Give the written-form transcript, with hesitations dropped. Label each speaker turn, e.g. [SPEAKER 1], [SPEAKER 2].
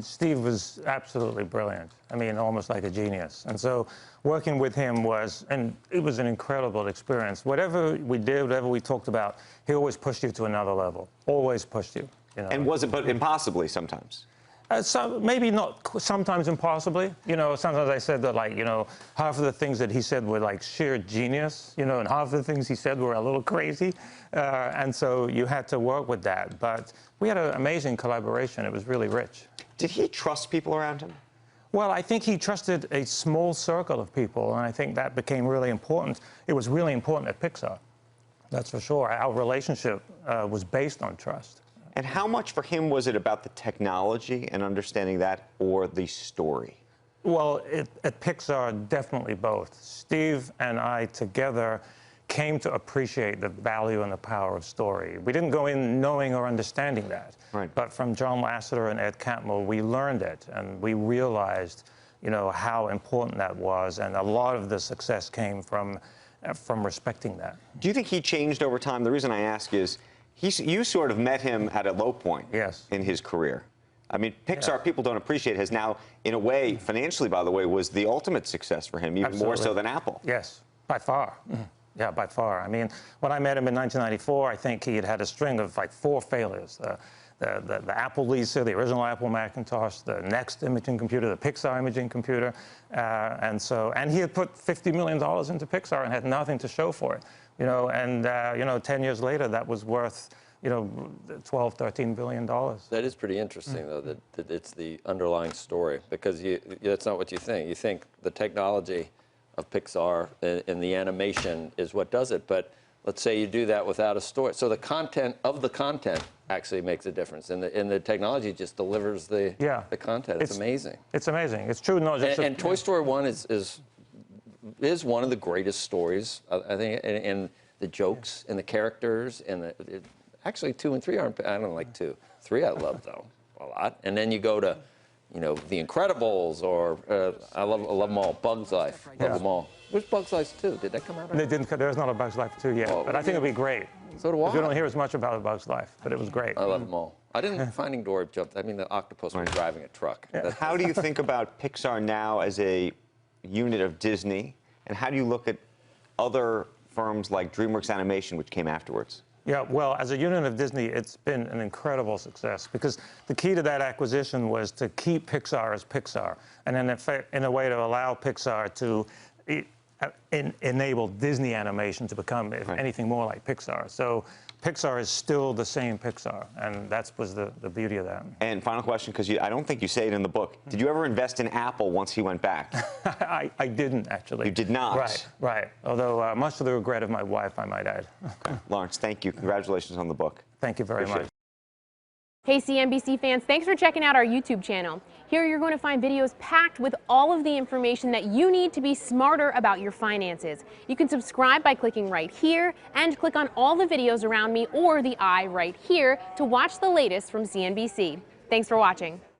[SPEAKER 1] mean, Steve was absolutely brilliant. I mean, almost like a genius. And so working with him and it was an incredible experience. Whatever we did, whatever we talked about, he always pushed you to another level, always pushed you. You know?
[SPEAKER 2] And was it, but impossibly sometimes?
[SPEAKER 1] So maybe not sometimes impossibly. You know, sometimes I said that, like, you know, half of the things that he said were like sheer genius, you know, and half of the things he said were a little crazy. And so you had to work with that. But we had an amazing collaboration. It was really rich.
[SPEAKER 2] Did he trust people around him?
[SPEAKER 1] Well, I think he trusted a small circle of people, and I think that became really important. It was really important at Pixar. That's for sure. Our relationship was based on trust.
[SPEAKER 2] And how much for him was it about the technology and understanding that, or the story?
[SPEAKER 1] Well, at Pixar, definitely both. Steve and I together came to appreciate the value and the power of story. We didn't go in knowing or understanding that.
[SPEAKER 2] Right.
[SPEAKER 1] But from John Lasseter and Ed Catmull, we learned it, and we realized, you know, how important that was, and a lot of the success came from respecting that.
[SPEAKER 2] Do you think he changed over time? The reason I ask is, you sort of met him at a low point in his career. I mean, Pixar, people don't appreciate, has now, in a way, financially, by the way, was the ultimate success for him, even more so than Apple.
[SPEAKER 1] Yes, by far. Yeah, by far. I mean, when I met him in 1994, I think he had had a string of like 4 failures. The Apple Lisa, the original Apple Macintosh, the Next imaging computer, the Pixar imaging computer. And he had put $50 million into Pixar and had nothing to show for it. You know, and, you know, 10 years later, that was worth, you know, $12, $13 billion.
[SPEAKER 3] That is pretty interesting, though, that it's the underlying story, because that's not what you think. You think the technology of Pixar and the animation is what does it, but let's say you do that without a story. So the content of the content actually makes a difference, and the technology just delivers the content. It's amazing.
[SPEAKER 1] It's amazing. It's true. No,
[SPEAKER 3] and Toy Story 1 is one of the greatest stories, I think, and the jokes and the characters and actually 2 and 3 aren't. I don't like 2. 3 I love though a lot. And then you go to, you know, The Incredibles, or I love them all. Bugs Life, love them all. Where's Bugs Life 2? Did that come out?
[SPEAKER 1] They didn't. There's not a Bugs Life 2 yet, but I think it'd be great.
[SPEAKER 3] So do I.
[SPEAKER 1] You don't hear as much about a Bugs Life, but it was great.
[SPEAKER 3] I love them all. I didn't Finding Dory jumped. I mean, the octopus was driving a truck.
[SPEAKER 2] Yeah. How do you think about Pixar now as a unit of Disney, and how do you look at other firms like DreamWorks Animation, which came afterwards?
[SPEAKER 1] Yeah, well, as a unit of Disney, it's been an incredible success, because the key to that acquisition was to keep Pixar as Pixar, and in a way to allow Pixar to enable Disney animation to become, if anything, more like Pixar. So Pixar is still the same Pixar, and that was the beauty of that.
[SPEAKER 2] And final question, because I don't think you say it in the book. Did you ever invest in Apple once he went back?
[SPEAKER 1] I didn't, actually.
[SPEAKER 2] You did not?
[SPEAKER 1] Right, right. Although much to the regret of my wife, I might add.
[SPEAKER 2] Okay. Lawrence, thank you. Congratulations on the book.
[SPEAKER 1] Thank you very much.
[SPEAKER 4] Hey CNBC fans, thanks for checking out our YouTube channel. Here you're going to find videos packed with all of the information that you need to be smarter about your finances. You can subscribe by clicking right here, and click on all the videos around me or the eye right here to watch the latest from CNBC. Thanks for watching.